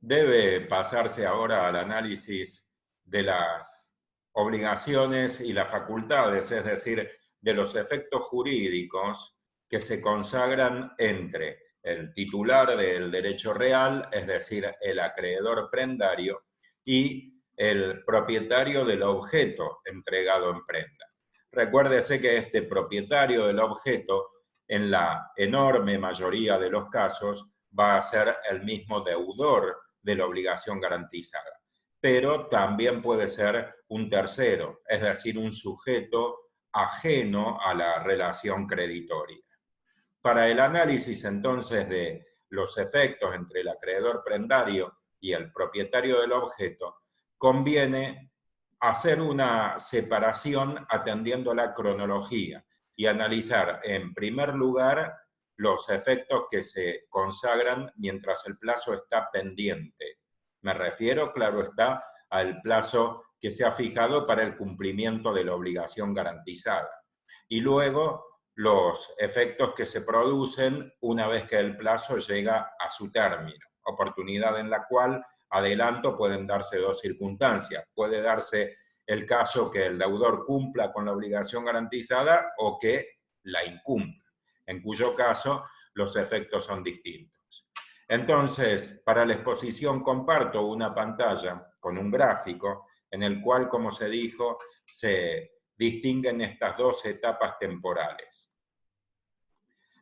debe pasarse ahora al análisis de las obligaciones y las facultades, es decir, de los efectos jurídicos que se consagran entre el titular del derecho real, es decir, el acreedor prendario, y el propietario del objeto entregado en prenda. Recuérdese que este propietario del objeto, en la enorme mayoría de los casos, va a ser el mismo deudor de la obligación garantizada, pero también puede ser un tercero, es decir, un sujeto ajeno a la relación creditoria. Para el análisis entonces de los efectos entre el acreedor prendario y el propietario del objeto, conviene hacer una separación atendiendo a la cronología y analizar en primer lugar los efectos que se consagran mientras el plazo está pendiente. Me refiero, claro está, al plazo que se ha fijado para el cumplimiento de la obligación garantizada. Y luego los efectos que se producen una vez que el plazo llega a su término, oportunidad en la cual, adelanto, pueden darse dos circunstancias. Puede darse el caso que el deudor cumpla con la obligación garantizada o que la incumpla, en cuyo caso los efectos son distintos. Entonces, para la exposición comparto una pantalla con un gráfico en el cual, como se dijo, se distinguen estas dos etapas temporales.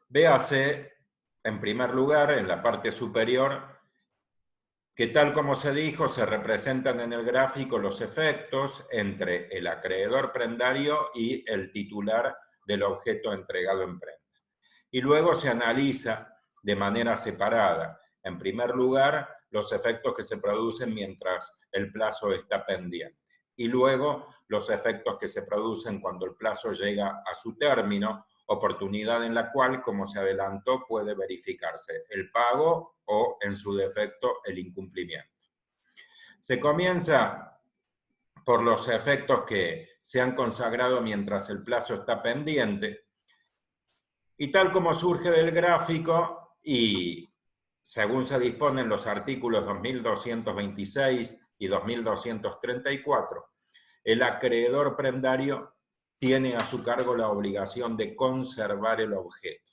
Véase, en primer lugar, en la parte superior, que tal como se dijo, se representan en el gráfico los efectos entre el acreedor prendario y el titular del objeto entregado en prenda. Y luego se analiza de manera separada, en primer lugar, los efectos que se producen mientras el plazo está pendiente. Y luego los efectos que se producen cuando el plazo llega a su término, oportunidad en la cual, como se adelantó, puede verificarse el pago o, en su defecto, el incumplimiento. Se comienza por los efectos que se han consagrado mientras el plazo está pendiente, y tal como surge del gráfico y según se disponen los artículos 2226 y 2234, el acreedor prendario tiene a su cargo la obligación de conservar el objeto.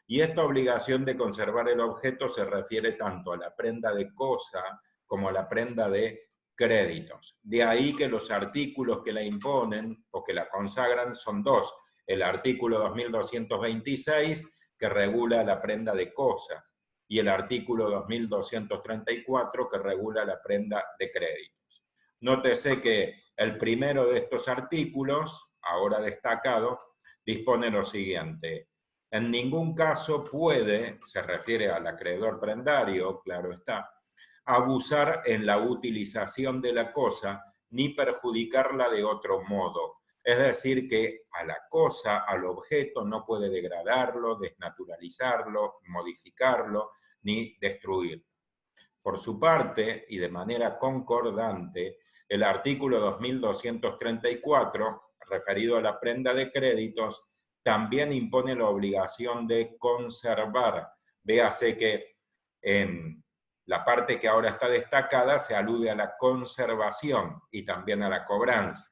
Y esta obligación de conservar el objeto se refiere tanto a la prenda de cosa como a la prenda de créditos. De ahí que los artículos que la imponen o que la consagran son dos. El artículo 2226, que regula la prenda de cosas, y el artículo 2234, que regula la prenda de créditos. Nótese que el primero de estos artículos, ahora destacado, dispone lo siguiente: en ningún caso puede, se refiere al acreedor prendario, claro está, abusar en la utilización de la cosa ni perjudicarla de otro modo. Es decir, que a la cosa, al objeto, no puede degradarlo, desnaturalizarlo, modificarlo, ni destruirlo. Por su parte, y de manera concordante, el artículo 2234, referido a la prenda de créditos, también impone la obligación de conservar. Véase que en la parte que ahora está destacada se alude a la conservación y también a la cobranza.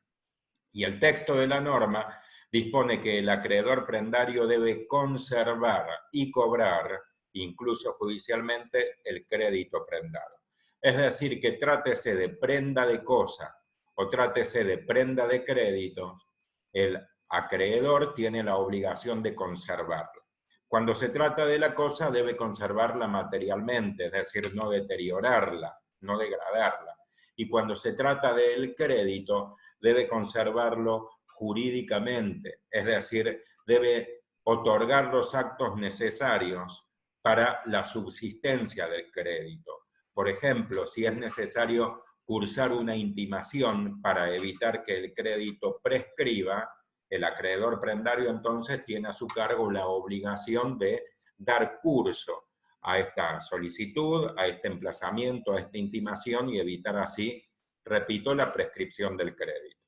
Y el texto de la norma dispone que el acreedor prendario debe conservar y cobrar, incluso judicialmente, el crédito prendado. Es decir, que trátese de prenda de cosa o trátese de prenda de créditos, el acreedor tiene la obligación de conservarlo. Cuando se trata de la cosa, debe conservarla materialmente, es decir, no deteriorarla, no degradarla. Y cuando se trata del crédito, debe conservarlo jurídicamente, es decir, debe otorgar los actos necesarios para la subsistencia del crédito. Por ejemplo, si es necesario cursar una intimación para evitar que el crédito prescriba, el acreedor prendario entonces tiene a su cargo la obligación de dar curso a esta solicitud, a este emplazamiento, a esta intimación y evitar así, repito, la prescripción del crédito.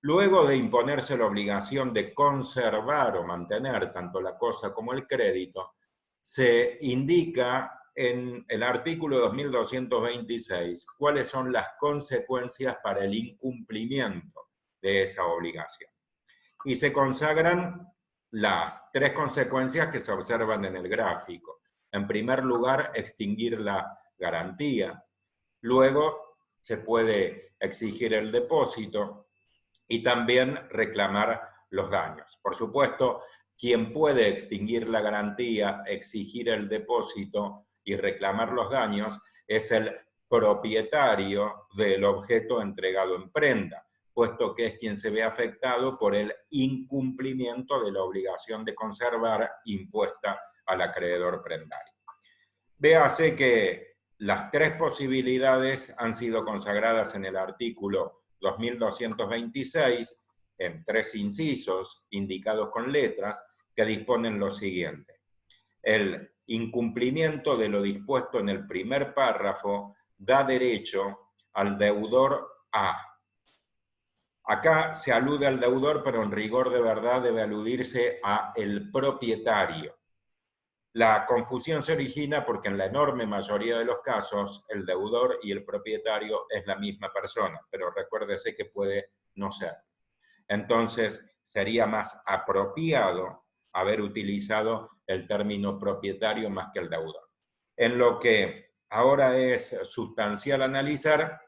Luego de imponerse la obligación de conservar o mantener tanto la cosa como el crédito, se indica en el artículo 2226 cuáles son las consecuencias para el incumplimiento de esa obligación. Y se consagran las tres consecuencias que se observan en el gráfico. En primer lugar, extinguir la garantía. Luego, se puede exigir el depósito y también reclamar los daños. Por supuesto, quien puede extinguir la garantía, exigir el depósito y reclamar los daños es el propietario del objeto entregado en prenda, puesto que es quien se ve afectado por el incumplimiento de la obligación de conservar impuesta al acreedor prendario. Véase que las tres posibilidades han sido consagradas en el artículo 2226 en tres incisos indicados con letras que disponen lo siguiente. El incumplimiento de lo dispuesto en el primer párrafo da derecho al deudor a. Acá se alude al deudor, pero en rigor de verdad debe aludirse a el propietario. La confusión se origina porque en la enorme mayoría de los casos el deudor y el propietario es la misma persona, pero recuérdese que puede no ser. Entonces sería más apropiado haber utilizado el término propietario más que el deudor. En lo que ahora es sustancial analizar,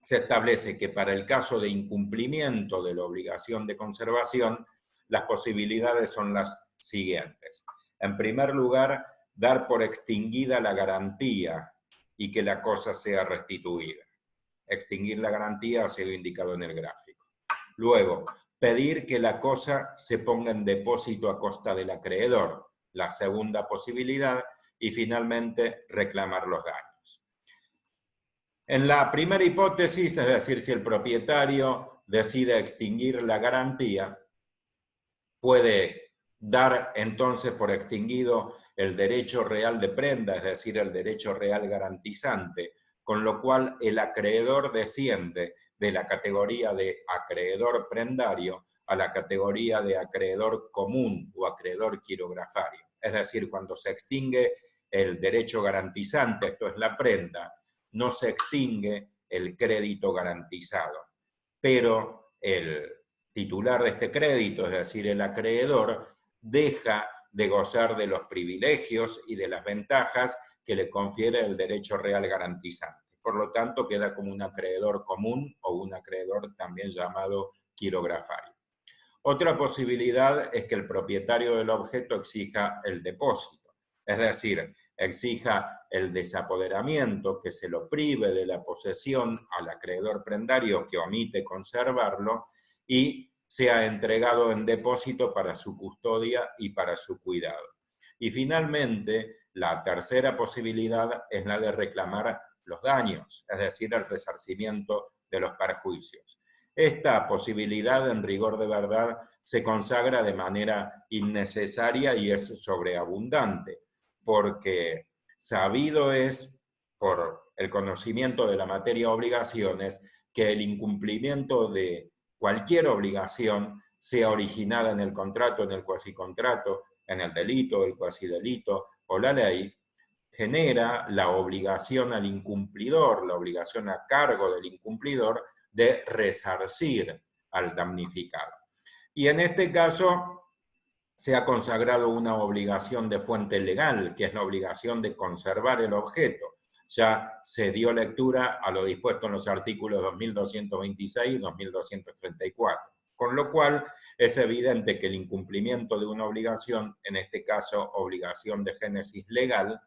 se establece que para el caso de incumplimiento de la obligación de conservación, las posibilidades son las siguientes. En primer lugar, dar por extinguida la garantía y que la cosa sea restituida. Extinguir la garantía ha sido indicado en el gráfico. Luego, pedir que la cosa se ponga en depósito a costa del acreedor, la segunda posibilidad, y finalmente reclamar los daños. En la primera hipótesis, es decir, si el propietario decide extinguir la garantía, puede dar entonces por extinguido el derecho real de prenda, es decir, el derecho real garantizante, con lo cual el acreedor desciende de la categoría de acreedor prendario a la categoría de acreedor común o acreedor quirografario. Es decir, cuando se extingue el derecho garantizante, esto es la prenda, no se extingue el crédito garantizado, pero el titular de este crédito, es decir, el acreedor, deja de gozar de los privilegios y de las ventajas que le confiere el derecho real garantizante. Por lo tanto, queda como un acreedor común o un acreedor también llamado quirografario. Otra posibilidad es que el propietario del objeto exija el depósito, es decir, exija el desapoderamiento, que se lo prive de la posesión al acreedor prendario que omite conservarlo y sea entregado en depósito para su custodia y para su cuidado. Y finalmente, la tercera posibilidad es la de reclamar los daños, es decir, el resarcimiento de los perjuicios. Esta posibilidad, en rigor de verdad, se consagra de manera innecesaria y es sobreabundante, porque sabido es, por el conocimiento de la materia de obligaciones, que el incumplimiento de cualquier obligación, sea originada en el contrato, en el cuasicontrato, en el delito, el cuasidelito o la ley, genera la obligación al incumplidor, la obligación a cargo del incumplidor de resarcir al damnificado. Y en este caso se ha consagrado una obligación de fuente legal, que es la obligación de conservar el objeto. Ya se dio lectura a lo dispuesto en los artículos 2226 y 2234. Con lo cual es evidente que el incumplimiento de una obligación, en este caso obligación de génesis legal,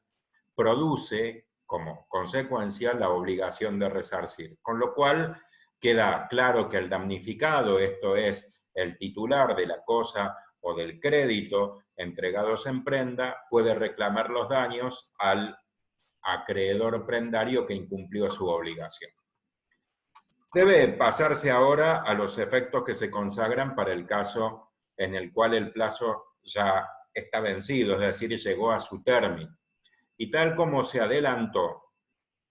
produce como consecuencia la obligación de resarcir. Con lo cual queda claro que el damnificado, esto es el titular de la cosa o del crédito entregados en prenda, puede reclamar los daños al acreedor prendario que incumplió su obligación. Debe pasarse ahora a los efectos que se consagran para el caso en el cual el plazo ya está vencido, es decir, llegó a su término. Y tal como se adelantó,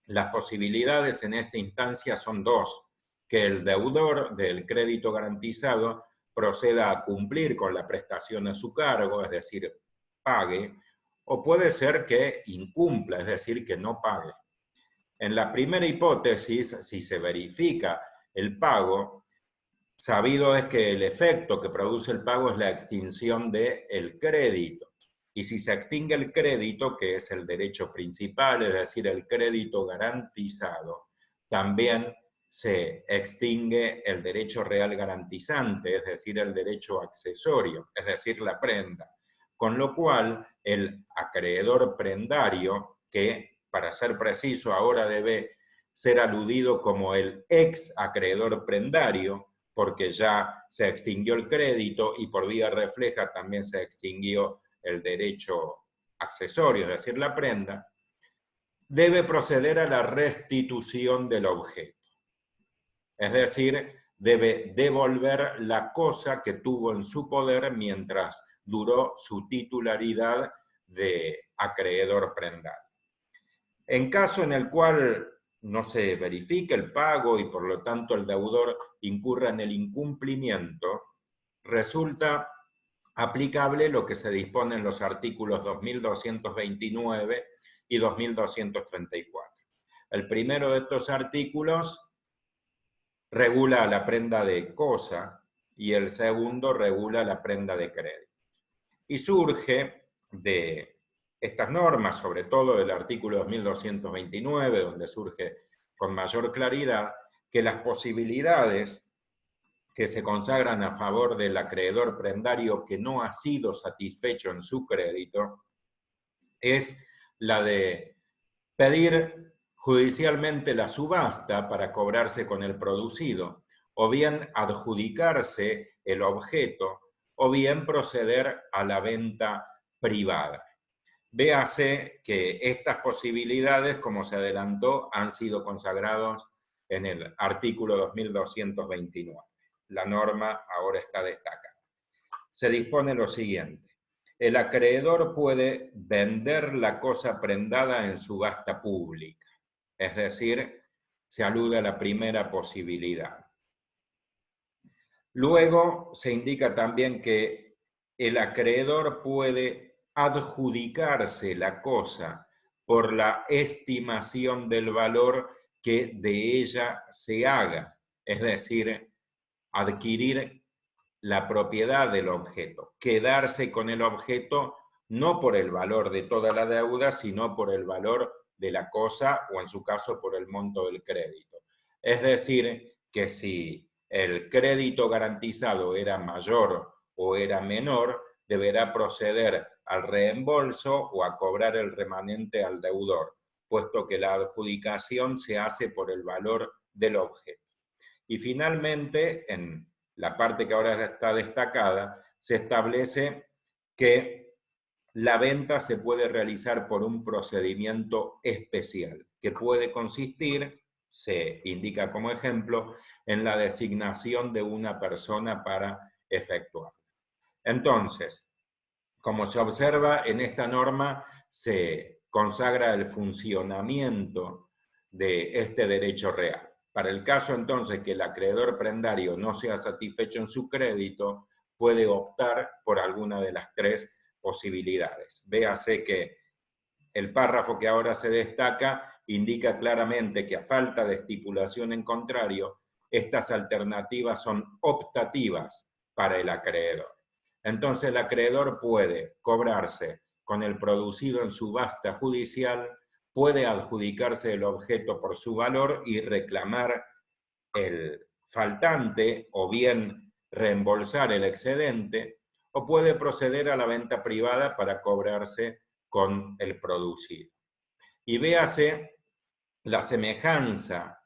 las posibilidades en esta instancia son dos: que el deudor del crédito garantizado proceda a cumplir con la prestación a su cargo, es decir, pague, o puede ser que incumpla, es decir, que no pague. En la primera hipótesis, si se verifica el pago, sabido es que el efecto que produce el pago es la extinción del crédito. Y si se extingue el crédito, que es el derecho principal, es decir, el crédito garantizado, también se extingue el derecho real garantizante, es decir, el derecho accesorio, es decir, la prenda. Con lo cual, el acreedor prendario, que para ser preciso ahora debe ser aludido como el ex acreedor prendario, porque ya se extinguió el crédito y por vía refleja también se extinguió el derecho accesorio, es decir, la prenda, debe proceder a la restitución del objeto. Es decir, debe devolver la cosa que tuvo en su poder mientras duró su titularidad de acreedor prendario. En caso en el cual no se verifique el pago y por lo tanto el deudor incurra en el incumplimiento, resulta aplicable lo que se dispone en los artículos 2229 y 2234. El primero de estos artículos regula la prenda de cosa y el segundo regula la prenda de crédito. Y surge de estas normas, sobre todo del artículo 2229, donde surge con mayor claridad que las posibilidades que se consagran a favor del acreedor prendario que no ha sido satisfecho en su crédito es la de pedir judicialmente la subasta para cobrarse con el producido, o bien adjudicarse el objeto, o bien proceder a la venta privada. Véase que estas posibilidades, como se adelantó, han sido consagrados en el artículo 2229. La norma ahora está destacada. Se dispone lo siguiente: el acreedor puede vender la cosa prendada en subasta pública, es decir, se alude a la primera posibilidad. Luego se indica también que el acreedor puede adjudicarse la cosa por la estimación del valor que de ella se haga, es decir, adquirir la propiedad del objeto, quedarse con el objeto no por el valor de toda la deuda, sino por el valor de la cosa o en su caso por el monto del crédito. Es decir, que si el crédito garantizado era mayor o era menor, deberá proceder al reembolso o a cobrar el remanente al deudor, puesto que la adjudicación se hace por el valor del objeto. Y finalmente, en la parte que ahora está destacada, se establece que la venta se puede realizar por un procedimiento especial, que puede consistir, se indica como ejemplo, en la designación de una persona para efectuarlo. Entonces, como se observa en esta norma, se consagra el funcionamiento de este derecho real. Para el caso entonces que el acreedor prendario no sea satisfecho en su crédito, puede optar por alguna de las tres posibilidades. Véase que el párrafo que ahora se destaca indica claramente que a falta de estipulación en contrario, estas alternativas son optativas para el acreedor. Entonces el acreedor puede cobrarse con el producido en subasta judicial, puede adjudicarse el objeto por su valor y reclamar el faltante o bien reembolsar el excedente, o puede proceder a la venta privada para cobrarse con el producido. Y véase la semejanza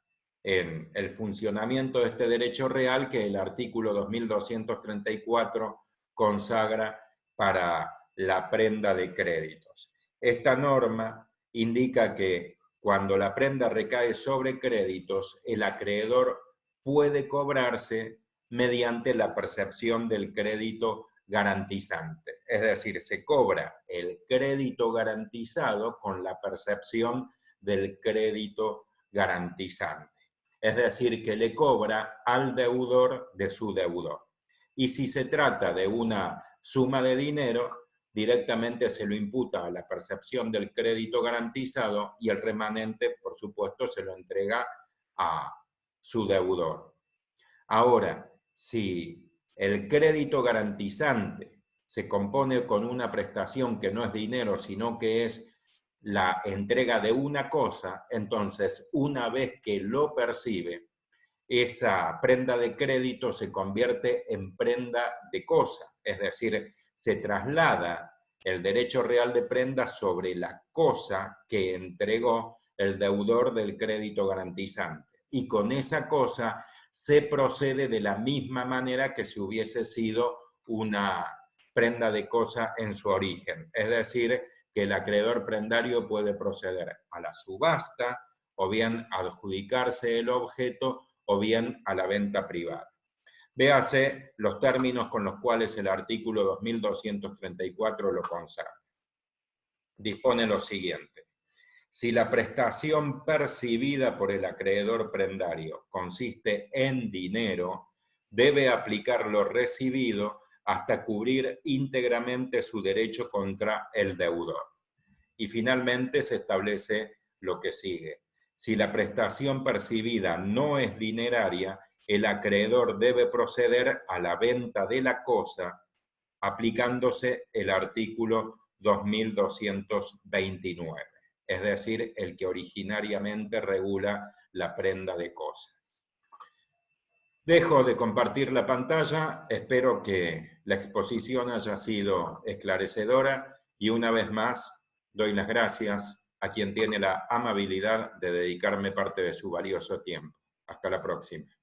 en el funcionamiento de este derecho real que el artículo 2234 consagra para la prenda de créditos. Esta norma indica que cuando la prenda recae sobre créditos, el acreedor puede cobrarse mediante la percepción del crédito garantizante. Es decir, se cobra el crédito garantizado con la percepción del crédito garantizante. Es decir, que le cobra al deudor de su deudor. Y si se trata de una suma de dinero, directamente se lo imputa a la percepción del crédito garantizado y el remanente, por supuesto, se lo entrega a su deudor. Ahora, si el crédito garantizante se compone con una prestación que no es dinero, sino que es la entrega de una cosa, entonces una vez que lo percibe, esa prenda de crédito se convierte en prenda de cosa, es decir, se traslada el derecho real de prenda sobre la cosa que entregó el deudor del crédito garantizante. Y con esa cosa se procede de la misma manera que si hubiese sido una prenda de cosa en su origen. Es decir, que el acreedor prendario puede proceder a la subasta o bien adjudicarse el objeto o bien a la venta privada. Véase los términos con los cuales el artículo 2234 lo consagra. Dispone lo siguiente: si la prestación percibida por el acreedor prendario consiste en dinero, debe aplicar lo recibido hasta cubrir íntegramente su derecho contra el deudor. Y finalmente se establece lo que sigue: si la prestación percibida no es dineraria, el acreedor debe proceder a la venta de la cosa aplicándose el artículo 2229, es decir, el que originariamente regula la prenda de cosas. Dejo de compartir la pantalla, espero que la exposición haya sido esclarecedora y una vez más doy las gracias a quien tiene la amabilidad de dedicarme parte de su valioso tiempo. Hasta la próxima.